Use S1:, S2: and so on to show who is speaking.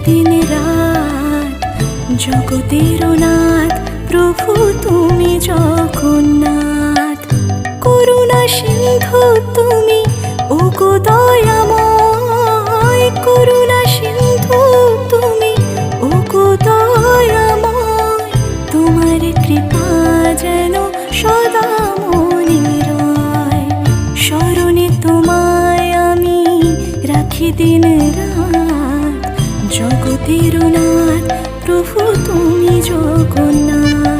S1: দিন রাত জগতের নাথ প্রভু তুমি জগন্নাথ। করুণা সিন্ধু তুমি ওগো দয়াময়, করুণা সিন্ধু তুমি ওগো দয়াময়। তোমার কৃপা যেন সদা মনে রয়, স্মরণে তোমায় আমি রাখি দিন রাত। জগতের নাথ প্রভু তুমি জগন্নাথ।